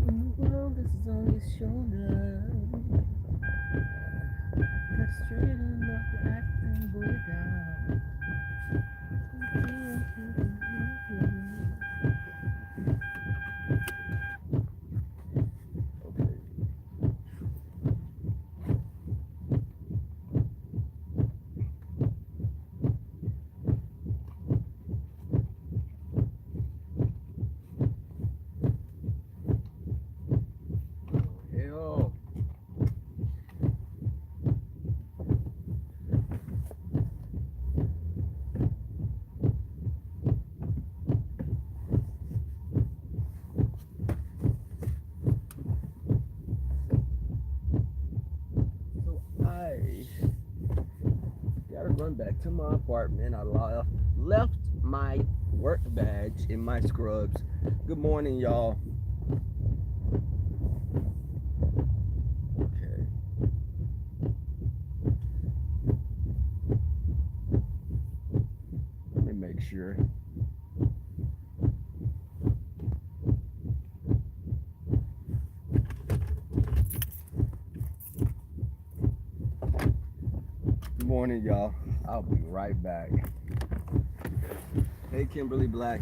Well, this is on his shoulder. Got straight enough to act and boy down. Okay. Hell. So I gotta run back to my apartment. I left my work badge in my scrubs. Good morning, y'all. Okay. Let me make sure. Good morning, y'all. I'll be right back. Hey, Kimberly Black.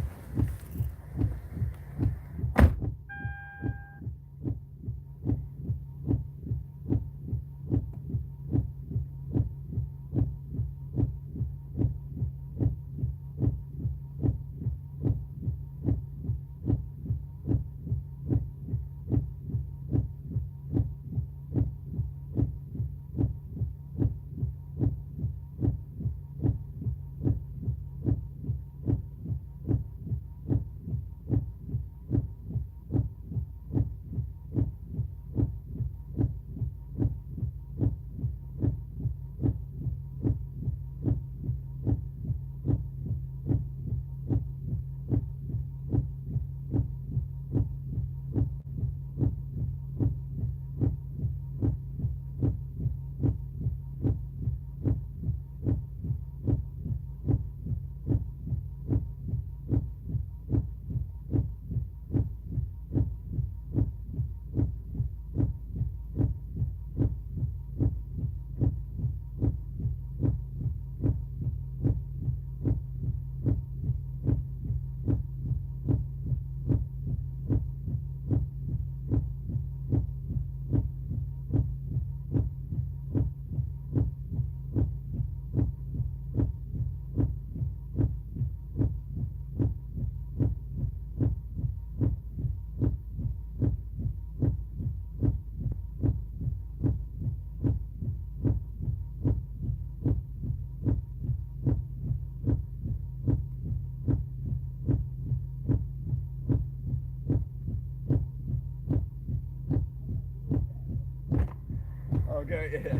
Okay.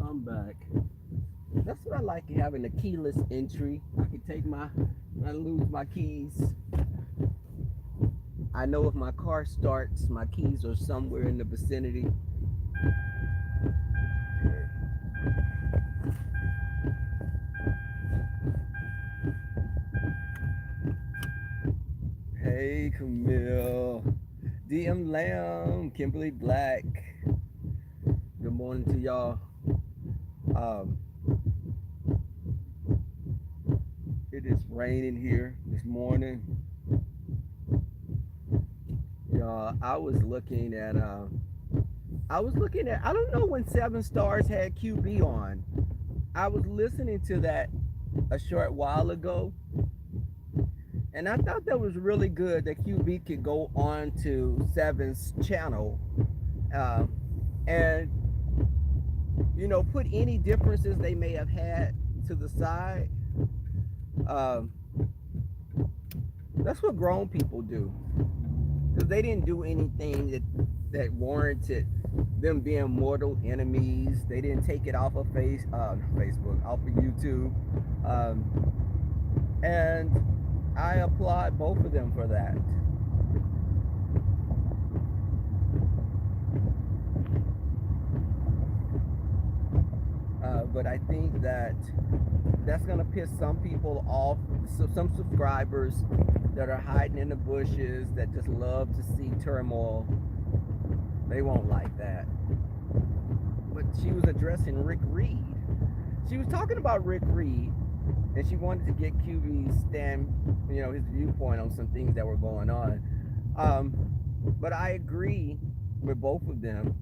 I'm back. That's what I like having a keyless entry. I can take when I lose my keys. I know if my car starts, my keys are somewhere in the vicinity. Hey, Camille. DM Lamb, Kimberly Black. Good morning to y'all. Um, it is raining here this morning. Y'all, I don't know when Seven Stars had QB on. I was listening to that a short while ago, and I thought that was really good that QB could go on to Seven's channel, um, and put any differences they may have had to the side. Um, that's what grown people do, because they didn't do anything that warranted them being mortal enemies. They didn't take it off of Facebook, off of YouTube, and I applaud both of them for that. but I think that that's gonna piss some people off. So some subscribers that are hiding in the bushes that just love to see turmoil, they won't like that. But she was addressing Rick Reed. She was talking about Rick Reed, and she wanted to get QB's his viewpoint on some things that were going on. Um, but I agree with both of them.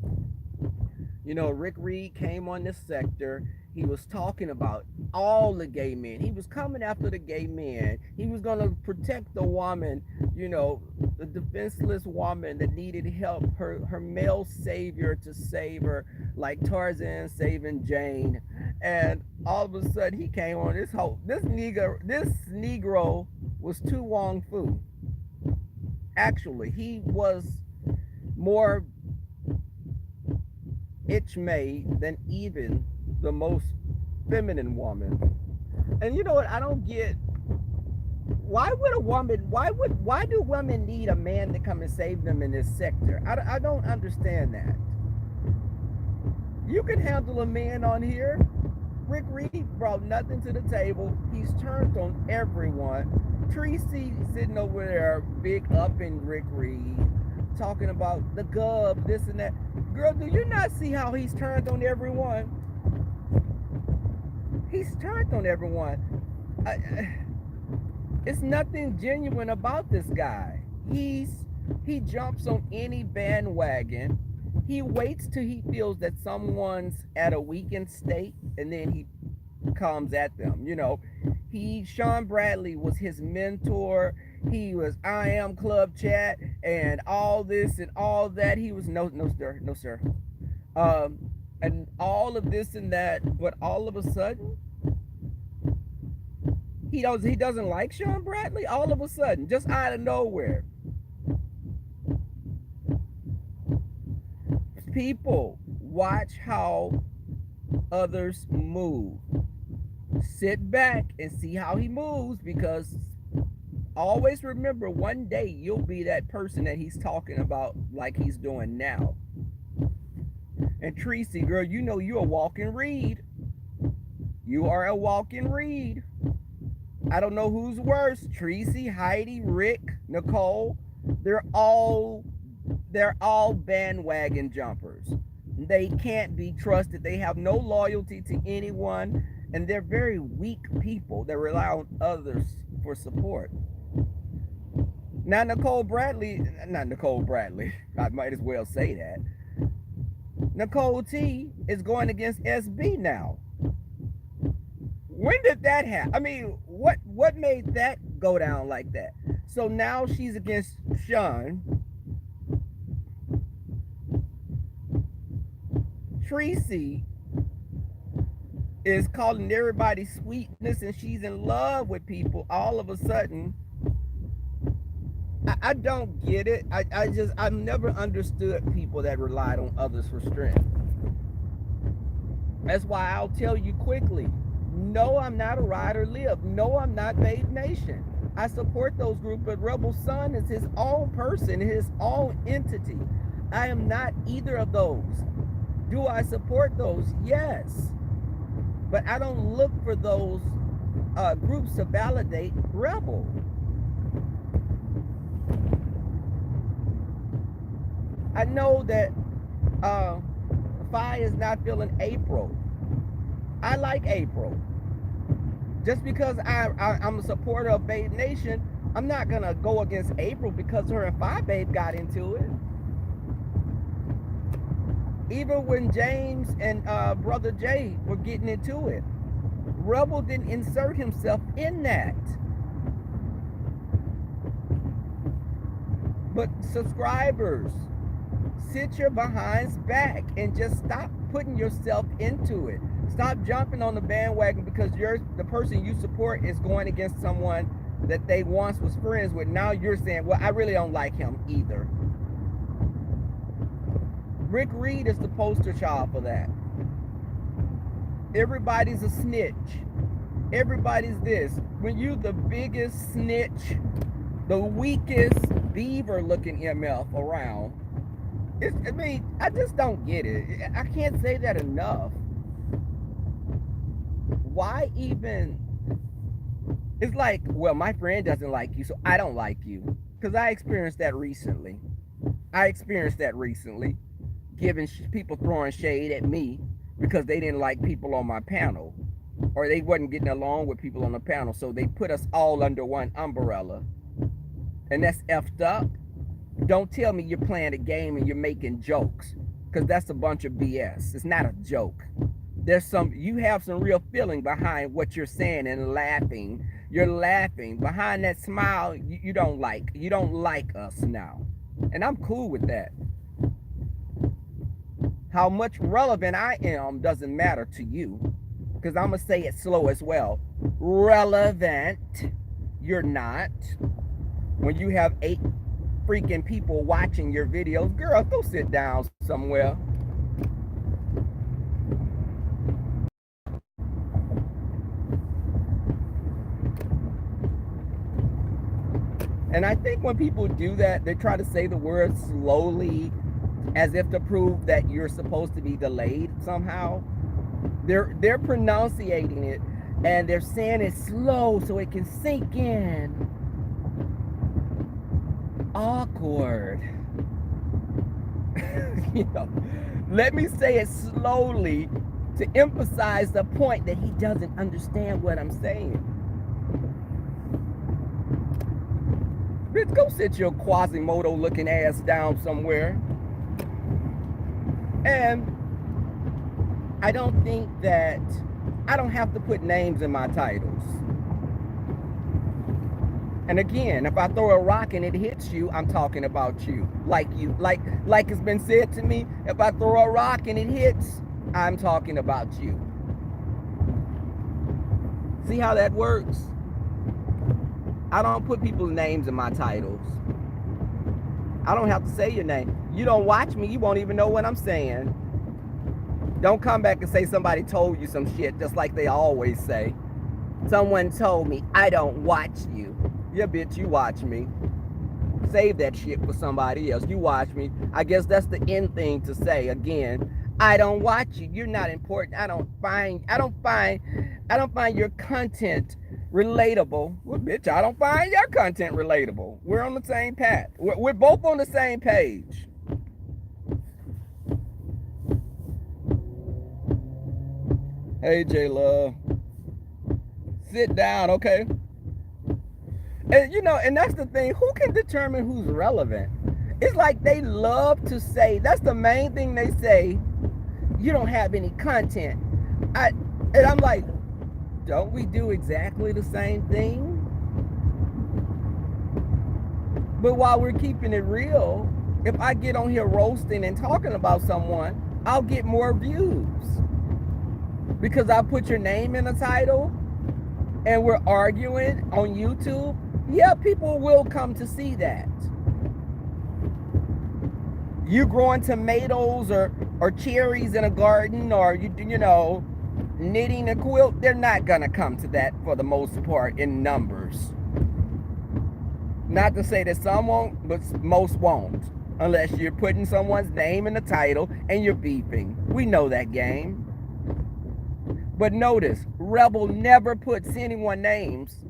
Rick Reed came on this sector. He was talking about all the gay men. He was coming after the gay men. He was going to protect the woman, the defenseless woman that needed help, her male savior to save her, like Tarzan saving Jane. And all of a sudden, he came on this Negro was Tu Wong Fu. Actually, he was more itch made than even the most feminine woman. And you know what? I don't get why do women need a man to come and save them in this sector? I don't understand that. You can handle a man on here. Rick Reed brought nothing to the table. He's turned on everyone. Tracy sitting over there, big up in Rick Reed, talking about the gub, this and that. Girl, do you not see how he's turned on everyone? He's turned on everyone. It's nothing genuine about this guy. He jumps on any bandwagon. He waits till he feels that someone's at a weakened state, and then he comes at them. Sean Bradley was his mentor. He was I Am Club Chat and all this and all that. He was no sir. And all of this and that, but all of a sudden he doesn't like Sean Bradley. All of a sudden, just out of nowhere. People, watch how others move. Sit back and see how he moves, because always remember, one day you'll be that person that he's talking about like he's doing now. And Tracy, girl, you're a walking read. You are a walking read. I don't know who's worse, Tracy, Heidi, Rick, Nicole. They're all bandwagon jumpers. They can't be trusted. They have no loyalty to anyone, and they're very weak people that rely on others for support. Now, not Nicole Bradley, I might as well say that. Nicole T is going against SB now. When did that happen? I mean, what made that go down like that? So now she's against Sean. Tracy is calling everybody sweetness, and she's in love with people. All of a sudden, I don't get it. I've never understood people that relied on others for strength. That's why I'll tell you quickly. No, I'm not a Ride or Live. No, I'm not Babe Nation. I support those groups, but Rebel Son is his own person, his own entity. I am not either of those. Do I support those? Yes. But I don't look for those groups to validate Rebel. I know that Fi is not feeling April. I like April. Just because I'm a supporter of Babe Nation, I'm not going to go against April because her and Fi Babe got into it. Even when James and Brother Jay were getting into it, Rebel didn't insert himself in that. But subscribers, sit your behinds back and just stop putting yourself into it. Stop jumping on the bandwagon because the person you support is going against someone that they once was friends with. Now you're saying, well, I really don't like him either. Rick Reed is the poster child for that. Everybody's a snitch. Everybody's this. When you the biggest snitch, the weakest beaver looking MF around, I just don't get it. I can't say that enough. why even? It's like, well, my friend doesn't like you, so I don't like you. Because I experienced that recently. Giving people throwing shade at me because they didn't like people on my panel, or they wasn't getting along with people on the panel, so they put us all under one umbrella, and that's effed up. Don't tell me you're playing a game and you're making jokes, because that's a bunch of BS. It's not a joke. You have some real feeling behind what you're saying and laughing. You're laughing behind that smile. You don't like us now, and I'm cool with that. How much relevant I am doesn't matter to you, because I'm gonna say it slow as well. Relevant, you're not. When you have 8 freaking people watching your videos, girl, go sit down somewhere. And I think when people do that, they try to say the word slowly as if to prove that you're supposed to be delayed somehow. They're pronunciating it, and they're saying it slow so it can sink in. Awkward. Let me say it slowly to emphasize the point that he doesn't understand what I'm saying. Bitch, go sit your Quasimodo looking ass down somewhere. And I don't think that I don't have to put names in my titles. And again, if I throw a rock and it hits you, I'm talking about you. Like it's been said to me, if I throw a rock and it hits, I'm talking about you. See how that works? I don't put people's names in my titles. I don't have to say your name. You don't watch me, you won't even know what I'm saying. Don't come back and say somebody told you some shit, just like they always say. Someone told me, I don't watch you. Yeah, bitch, you watch me. Save that shit for somebody else. You watch me. I guess that's the end thing to say. Again, I don't watch you. You're not important. I don't find your content relatable. Well, bitch, I don't find your content relatable. We're on the same path. We're both on the same page. Hey, J-Love. Sit down, okay? And and that's the thing. Who can determine who's relevant? It's like they love to say, that's the main thing they say, you don't have any content. And I'm like, don't we do exactly the same thing? But while we're keeping it real, if I get on here roasting and talking about someone, I'll get more views. Because I put your name in the title and we're arguing on YouTube, yeah, people will come to see that. You growing tomatoes or cherries in a garden, or knitting a quilt, they're not gonna come to that for the most part in numbers. Not to say that some won't, but most won't, unless you're putting someone's name in the title and you're beefing. We know that game. But notice, Rebel never puts anyone's names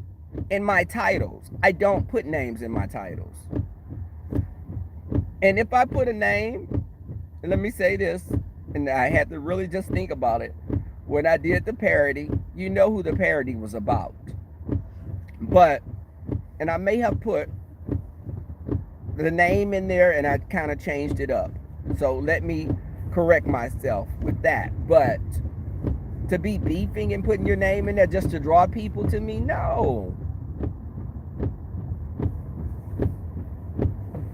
in my titles. I don't put names in my titles. And if I put a name, let me say this, and I had to really just think about it. When I did the parody, you know who the parody was about. And I may have put the name in there and I kind of changed it up. So let me correct myself with that. But to be beefing and putting your name in there just to draw people to me, no.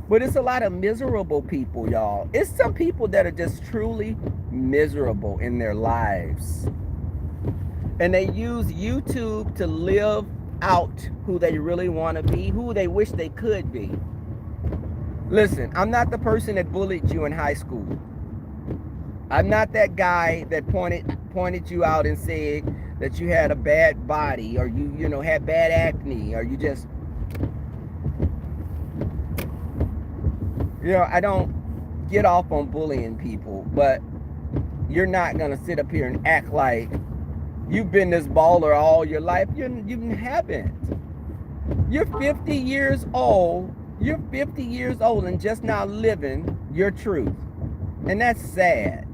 But it's a lot of miserable people, y'all. It's some people that are just truly miserable in their lives. And they use YouTube to live out who they really want to be, who they wish they could be. Listen, I'm not the person that bullied you in high school. I'm not that guy that pointed you out and said that you had a bad body, or you had bad acne, or you just I don't get off on bullying people, but you're not gonna sit up here and act like you've been this baller all your life. You haven't. You're 50 years old. You're 50 years old and just now living your truth. And that's sad.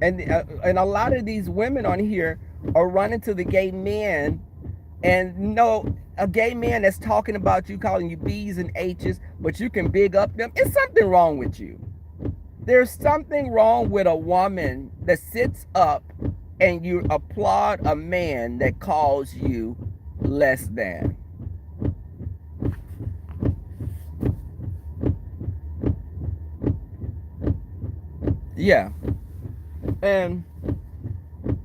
And a lot of these women on here are running to the gay men, and no, a gay man that's talking about you, calling you B's and H's, but you can big up them. It's something wrong with you. There's something wrong with a woman that sits up and you applaud a man that calls you less than. Yeah. And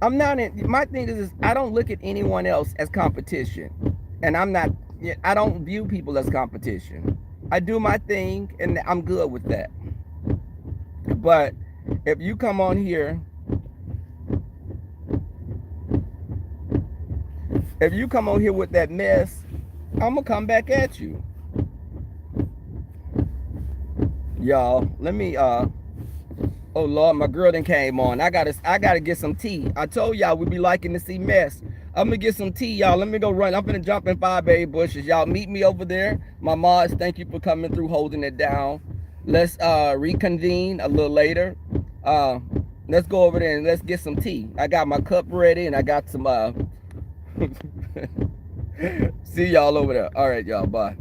I'm not in, my thing is I don't look at anyone else as competition. And I don't view people as competition. I do my thing and I'm good with that. But if you come on here, with that mess, I'm gonna come back at you. Y'all, let me oh Lord, my girl done came on. I gotta get some tea. I told y'all we be liking to see mess. I'm gonna get some tea, y'all. Let me go run. I'm gonna jump in 5 berry bushes. Y'all meet me over there. My mods, thank you for coming through, holding it down. Let's reconvene a little later. Let's go over there and let's get some tea. I got my cup ready and I got some see y'all over there. All right, y'all, bye.